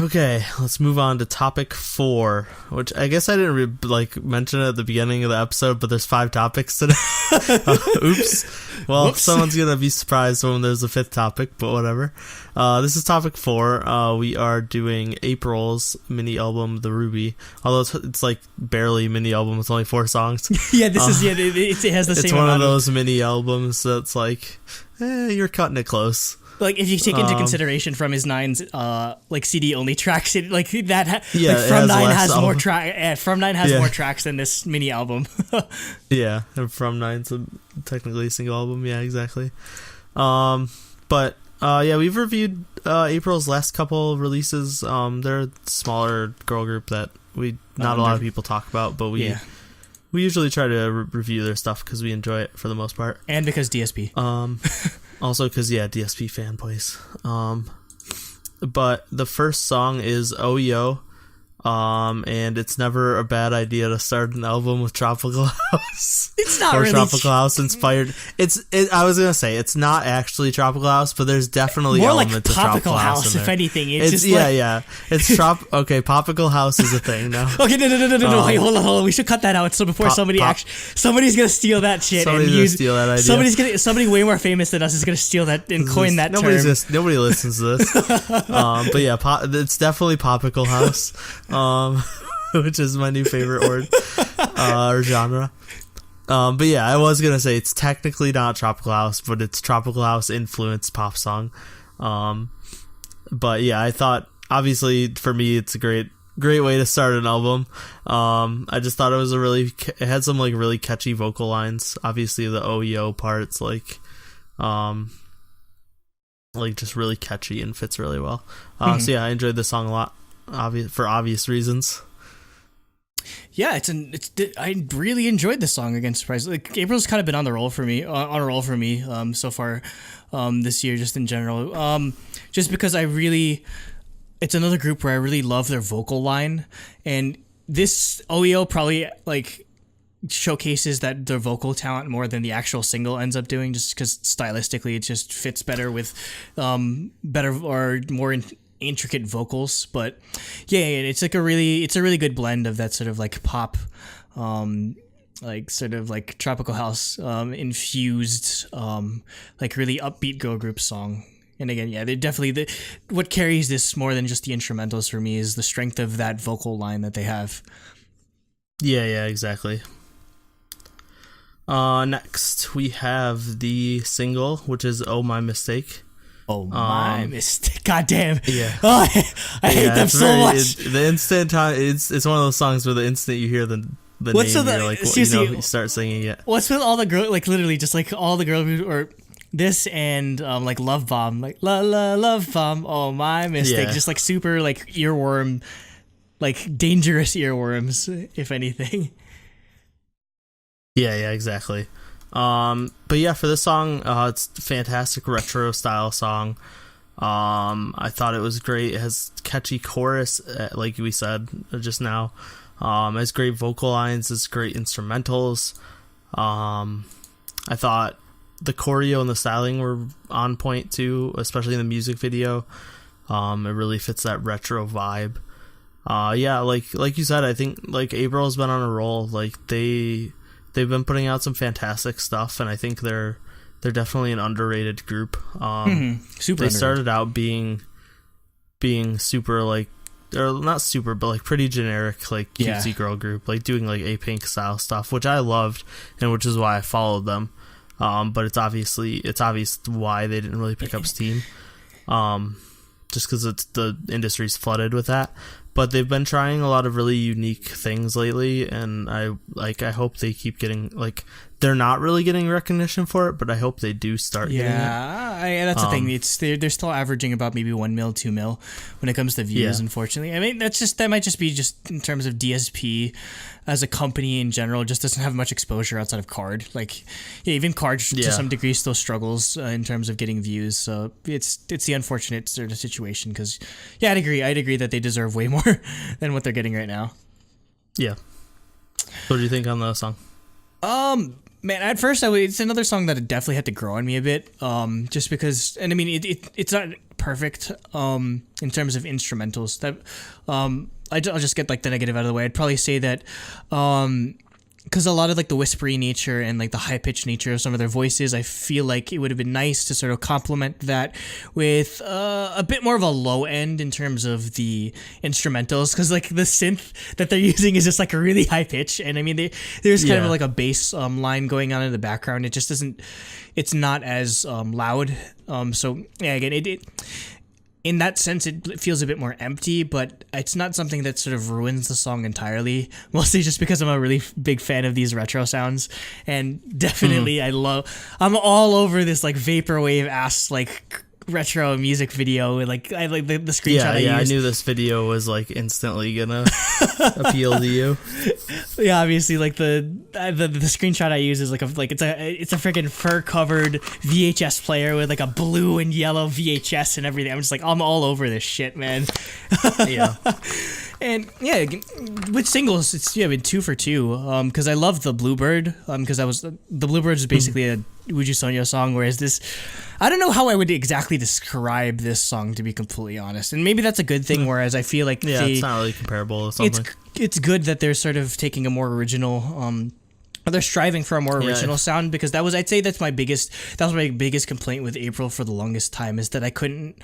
Okay, let's move on to topic 4, which I guess I didn't mention it at the beginning of the episode, but there's 5 topics today. Oops. Well, Whoops. Someone's gonna be surprised when there's a 5th topic, but whatever. This is topic 4. We are doing April's mini album, The Ruby. Although it's like barely mini album; it's only 4 songs. Yeah, this is it has the same. It's one of those mini albums that's like, you're cutting it close. Like if you take into consideration From His Nine's CD only tracks, like that. From Nine has more track. From Nine has more tracks than this mini album. Yeah, and From Nine's technically a single album. Yeah, exactly. But we've reviewed April's last couple releases. They're a smaller girl group that not a lot of people talk about, but we usually try to review their stuff because we enjoy it for the most part, and because DSP. Also because DSP fanboys. But the first song is OEO. And it's never a bad idea to start an album with Tropical House. It's not or really Tropical House inspired. I was gonna say it's not actually Tropical House, but there's definitely more elements like of Tropical House in there. If anything. It's just It's Okay, Tropical House is a thing now. Okay, no. Wait, hold on. We should cut that out. So before somebody's gonna steal that shit and steal that idea. Somebody way more famous than us is gonna steal that and coin that term. Nobody listens to this. But yeah, it's definitely Popical House. Which is my new favorite word or genre. But yeah, I was gonna say it's technically not Tropical House, but it's Tropical House influenced pop song. But yeah, I thought obviously for me it's a great way to start an album. I just thought it had some like really catchy vocal lines. Obviously the OEO part's like just really catchy and fits really well. So yeah, I enjoyed this song a lot. For obvious reasons. Yeah, I really enjoyed this song. Again, surprise. Like April's kind of been on a roll for me so far this year, just in general. Just because it's another group where I really love their vocal line, and this OEO probably like showcases that their vocal talent more than the actual single ends up doing, just because stylistically it just fits better with better or more intricate vocals. But it's a really good blend of that sort of like pop like sort of like Tropical House infused like really upbeat girl group song. And again, they definitely what carries this more than just the instrumentals for me is the strength of that vocal line that they have. Yeah, exactly. Next we have the single, which is Oh My Mistake. Oh my mistake! God damn! Yeah, I hate them so much. The instant time, it's one of those songs where the instant you hear the name, you're like, you start singing it. What's with all the girl, like literally just like all the girls, or this and like Love Bomb, like la Love Bomb. Oh my mistake! Just like super like earworm, like dangerous earworms, if anything. Yeah, exactly. But yeah, for this song, it's a fantastic retro style song. I thought it was great. It has catchy chorus, like we said just now. It has great vocal lines. It's great instrumentals. I thought the choreo and the styling were on point too, especially in the music video. It really fits that retro vibe. Like you said, I think like April's been on a roll. Like they've been putting out some fantastic stuff, and I think they're definitely an underrated group. Super. They started out being super like, or not super, but like pretty generic, like cutesy girl group, like doing like A-Pink style stuff, which I loved, and which is why I followed them. But it's obvious why they didn't really pick up steam. Just because the industry's flooded with that. But they've been trying a lot of really unique things lately, and I hope they keep getting, like, they're not really getting recognition for it, but I hope they do start getting it. Yeah, that's the thing. They're still averaging about maybe 1 mil, 2 mil when it comes to views, unfortunately. I mean, that might just be just in terms of DSP as a company in general, just doesn't have much exposure outside of Card. Like, even Card to some degree still struggles in terms of getting views. So it's the unfortunate sort of situation because, I'd agree that they deserve way more than what they're getting right now. Yeah. What do you think on the song? Man, at first it's another song that definitely had to grow on me a bit. Just because, and I mean, it's not perfect in terms of instrumentals. That I'll just get like the negative out of the way. I'd probably say that because a lot of like the whispery nature and like the high pitched nature of some of their voices, I feel like it would have been nice to sort of complement that with a bit more of a low end in terms of the instrumentals, because like the synth that they're using is just like a really high pitch, and I mean there's kind of like a bass line going on in the background. It just doesn't, it's not as loud. So yeah, again, it in that sense, it feels a bit more empty, but it's not something that sort of ruins the song entirely, mostly just because I'm a really big fan of these retro sounds. And definitely I'm all over this like vaporwave ass like retro music video. Like I like the screenshot I knew this video was like instantly gonna appeal to you. Yeah, obviously, like the screenshot I use is like it's a freaking fur covered VHS player with like a blue and yellow VHS and everything. I'm just like, I'm all over this shit, man. Yeah. And yeah, with singles, it's been 2 for 2. Because I love the Bluebird. Because the Bluebird is basically a Would You Sonia song, whereas this, I don't know how I would exactly describe this song, to be completely honest. And maybe that's a good thing. Whereas I feel like it's not really comparable or something. It's good that they're sort of taking a more original. They're striving for a more original sound, because I'd say that was my biggest complaint with April for the longest time, is that I couldn't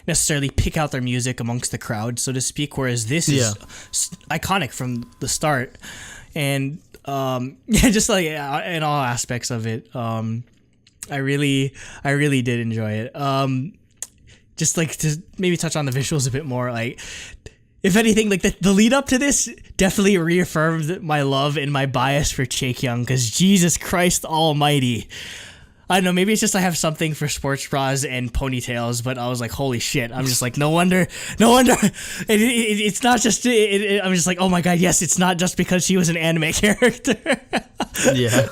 necessarily pick out their music amongst the crowd, so to speak, whereas this is iconic from the start. And just like in all aspects of it, I really did enjoy it. Just like to maybe touch on the visuals a bit more, like, if anything, like the lead up to this definitely reaffirmed my love and my bias for Chaekyoung, because Jesus Christ almighty. I don't know, maybe it's just I have something for sports bras and ponytails, but I was like, holy shit. I'm just like, no wonder. It's not just, I'm just like, oh my God, yes, it's not just because she was an anime character. Yeah.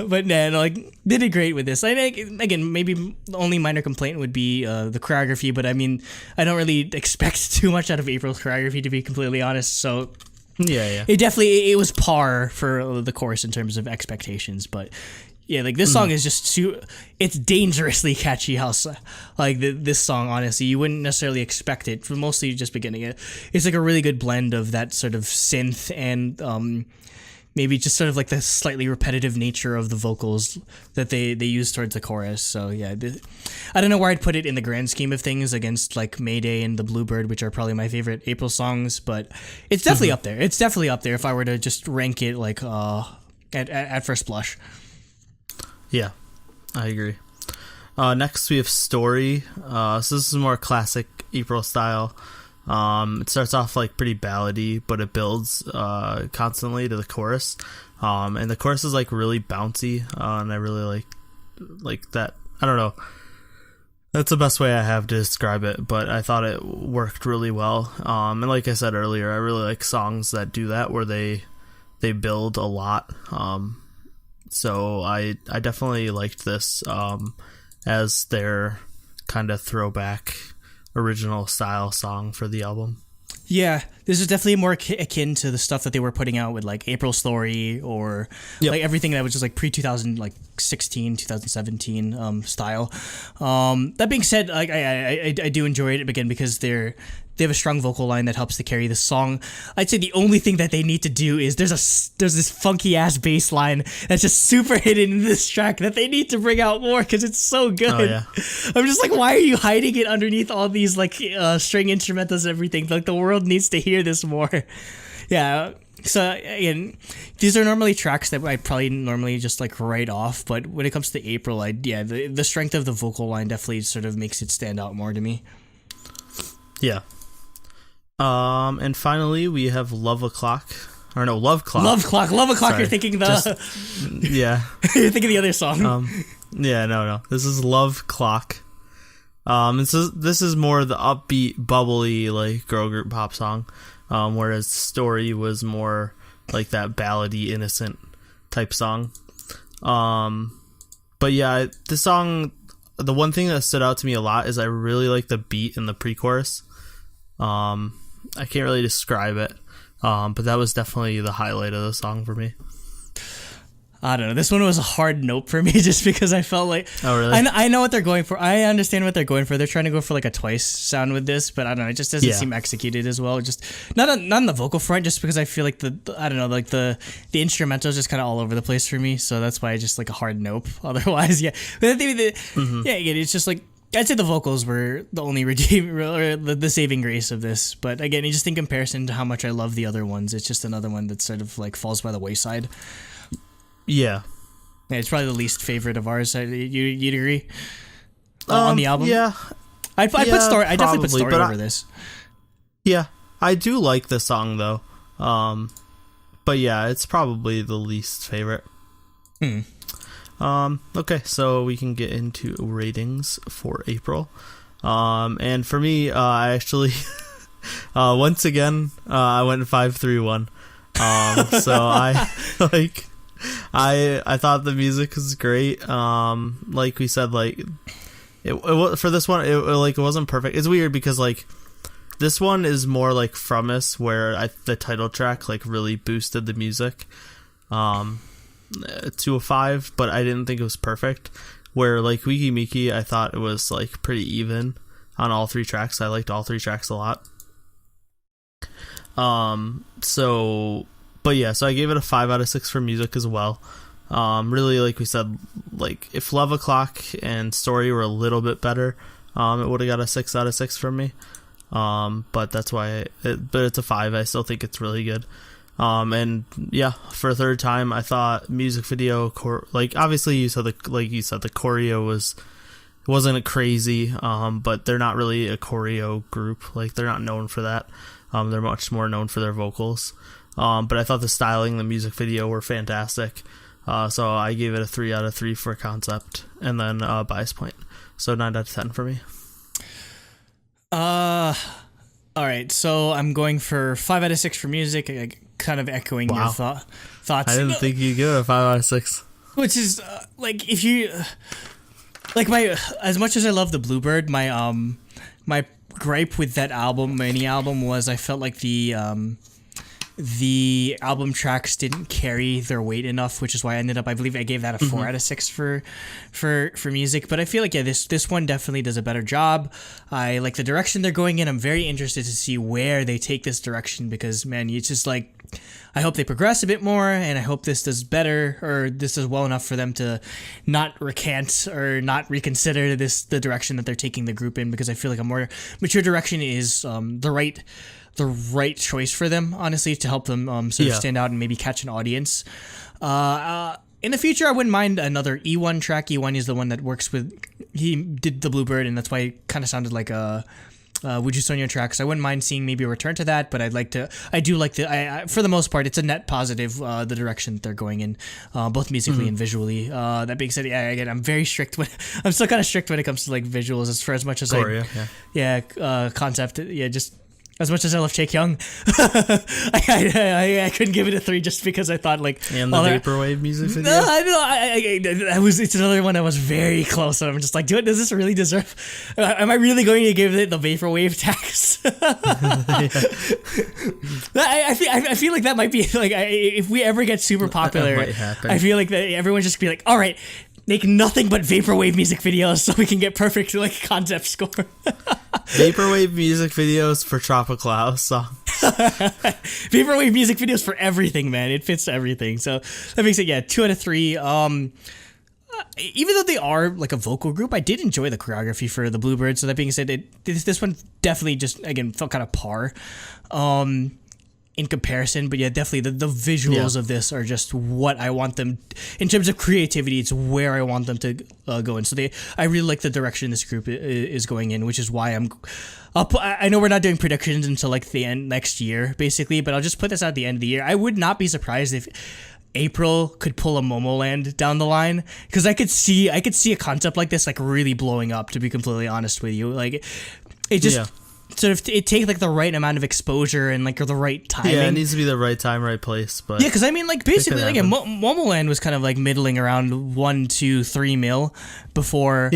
But no, like, they did great with this. I think, again, maybe the only minor complaint would be the choreography, but I mean, I don't really expect too much out of April's choreography, to be completely honest, so... Yeah. It was par for the chorus in terms of expectations, but... Yeah, like this song is just it's dangerously catchy. This song, honestly, you wouldn't necessarily expect it from mostly just beginning it. It's like a really good blend of that sort of synth and maybe just sort of like the slightly repetitive nature of the vocals that they use towards the chorus. So yeah, I don't know where I'd put it in the grand scheme of things against like Mayday and the Bluebird, which are probably my favorite April songs, but it's definitely up there. It's definitely up there if I were to just rank it like at first blush. Yeah, I agree. Next we have Story. So this is more classic April style. It starts off like pretty ballady, but it builds constantly to the chorus. And the chorus is like really bouncy, and I really like that. I don't know. That's the best way I have to describe it, but I thought it worked really well. And like I said earlier, I really like songs that do that, where they build a lot. So I definitely liked this as their kind of throwback original style song for the album. Yeah, this is definitely more akin to the stuff that they were putting out with like April Story or like everything that was just like pre-2016, 2017 style. That being said, like I do enjoy it again because they have a strong vocal line that helps to carry the song. I'd say the only thing that they need to do is there's this funky ass bass line that's just super hidden in this track that they need to bring out more because it's so good. Oh, yeah. I'm just like, why are you hiding it underneath all these like string instrumentals and everything? Like the world needs to hear this more. Yeah. So again, these are normally tracks that I'd probably normally just like write off, but when it comes to April, the strength of the vocal line definitely sort of makes it stand out more to me. Yeah. And finally we have Love Clock. Love Clock. Sorry. You're thinking yeah. You're thinking the other song. Yeah, no. This is Love Clock. And so this is more the upbeat, bubbly, like girl group pop song. Whereas Story was more like that ballady, innocent type song. But yeah, this song, the one thing that stood out to me a lot is I really like the beat in the pre-chorus. I can't really describe it, but that was definitely the highlight of the song for me. I don't know. This one was a hard nope for me just because I felt like Oh, really? I know what they're going for. I understand what they're going for. They're trying to go for like a twice sound with this, but I don't know. It just doesn't seem executed as well. Just not on the vocal front, just because I feel like I don't know, like the instrumental is just kind of all over the place for me. So that's why I just like a hard nope. Otherwise, yeah. But yeah, again, it's just like I'd say the vocals were the only redeem or the saving grace of this. But again, just in comparison to how much I love the other ones, it's just another one that sort of like falls by the wayside. Yeah. Yeah, it's probably the least favorite of ours. You'd agree? On the album? Yeah. I definitely put Story over I, this. Yeah. I do like the song, though. But yeah, it's probably the least favorite. Okay, so we can get into ratings for April. And for me, I actually, once again, I went 5-3-1. So I like... I thought the music was great. Like we said, like it for this one, it wasn't perfect. It's weird because like this one is more like From Us, where the title track like really boosted the music to a 5, but I didn't think it was perfect. Where like Wiki Miki, I thought it was like pretty even on all 3 tracks. I liked all 3 tracks a lot. But yeah, so I gave it a 5 out of 6 for music as well. Really, like we said, like if Love O'Clock and Story were a little bit better, it would have got a 6 out of 6 from me. But that's why, but it's a 5. I still think it's really good. And yeah, for a third time, I thought music video, like obviously you said the choreo wasn't crazy, but they're not really a choreo group. Like they're not known for that. They're much more known for their vocals. But I thought the styling, the music video were fantastic. So I gave it a 3 out of 3 for concept, and then bias point. So 9 out of 10 for me. All right. So I'm going for 5 out of 6 for music. Kind of echoing your thoughts. I didn't think you'd give it a 5 out of 6. Which is like if you like as much as I love the Bluebird, my gripe with that mini album was I felt like the album tracks didn't carry their weight enough, which is why I believe I gave that a 4 out of 6 for music. But I feel like, yeah, this one definitely does a better job. I like the direction they're going in. I'm very interested to see where they take this direction because, man, it's just like, I hope they progress a bit more, and I hope this does better, or this does well enough for them to not recant or not reconsider the direction that they're taking the group in, because I feel like a more mature direction is the right choice for them, honestly, to help them sort of stand out and maybe catch an audience. In the future, I wouldn't mind another E1 track. E1 is the one that works with... He did the Bluebird, and that's why it kind of sounded like a Would You Sonia track. So I wouldn't mind seeing maybe a return to that, but for the most part, it's a net positive, the direction that they're going in, both musically and visually. That being said, again, I'm very strict I'm still kind of strict when it comes to like visuals, as much as concept, just as much as I love Jake Young, I couldn't give it a 3 just because I thought like and the vaporwave music video. No, it's another one that was very close, and I'm just like, does this really deserve? Am I really going to give it the vaporwave tax? I feel like that might be like if we ever get super popular, I feel like that everyone just be like, all right, make nothing but vaporwave music videos so we can get perfect like concept score. Vaporwave music videos for Tropical House songs. Vaporwave music videos for everything, man. It fits everything. So that makes it 2 out of 3. Even though they are like a vocal group, I did enjoy the choreography for the Bluebird. So that being said, this one definitely just again felt kind of par. In comparison, but definitely the visuals of this are just what I want them in terms of creativity. It's where I want them to go in. So I really like the direction this group is going in, which is why I know we're not doing predictions until like the end next year, basically, but I'll just put this out at the end of the year. I would not be surprised if April could pull a Momoland down the line, because I could see a concept like this like really blowing up. To be completely honest with you, like it just. Sort of it takes like the right amount of exposure and like the right timing. Yeah, it needs to be the right time, right place. But because I mean, like basically, like Momoland was kind of like middling around 1 to 3 mil before.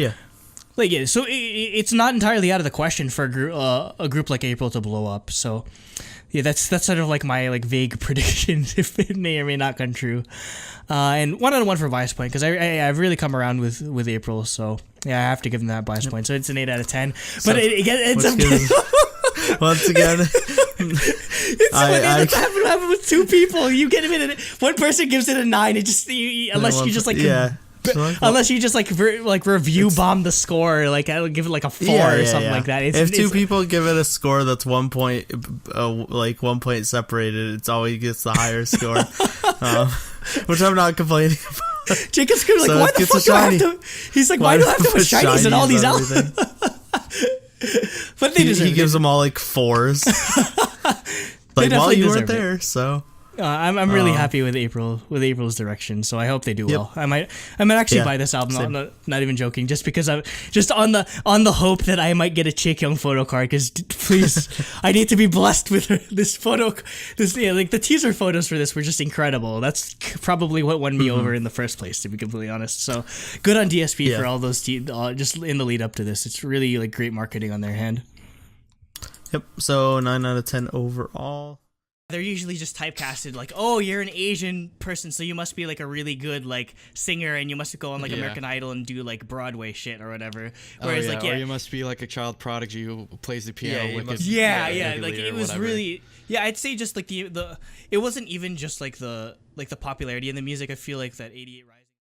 like yeah, so it's not entirely out of the question for a group like April to blow up. So yeah, that's sort of like my like vague prediction if it may or may not come true. And 1 out of 1 for bias point because I've really come around with April. So yeah, I have to give them that bias point. So it's an 8 out of 10. But it ends up once again. It's that's happened with 2 people. You get it. One person gives it a 9. It just unless you just like unless you just like review bomb the score, like I'll give it like a 4 or something like that. If 2 people give it a score that's 1 point, like 1 point separated, it's always gets the higher score, which I'm not complaining about. Jacob's like, so why the fuck do I have to? He's like, why do I have to put shinies in all these albums? But they deserve it. He gives them all like 4s. Like, well, you weren't there, so. I'm really happy with April's direction, so I hope they do well. I might actually buy this album. Not even joking, just because I'm just on the hope that I might get a Chaekyung photo card. Because please, I need to be blessed with this photo. Like the teaser photos for this were just incredible. That's probably what won me over in the first place, to be completely honest. So good on DSP for all those just in the lead up to this. It's really like great marketing on their hand. Yep. So 9 out of 10 overall. They're usually just typecasted like, oh, you're an Asian person, so you must be like a really good like singer, and you must go on like American Idol and do like Broadway shit or whatever. Whereas or you must be like a child prodigy who plays the piano. Like it was really I'd say just like the it wasn't even just like the popularity in the music. I feel like that 88.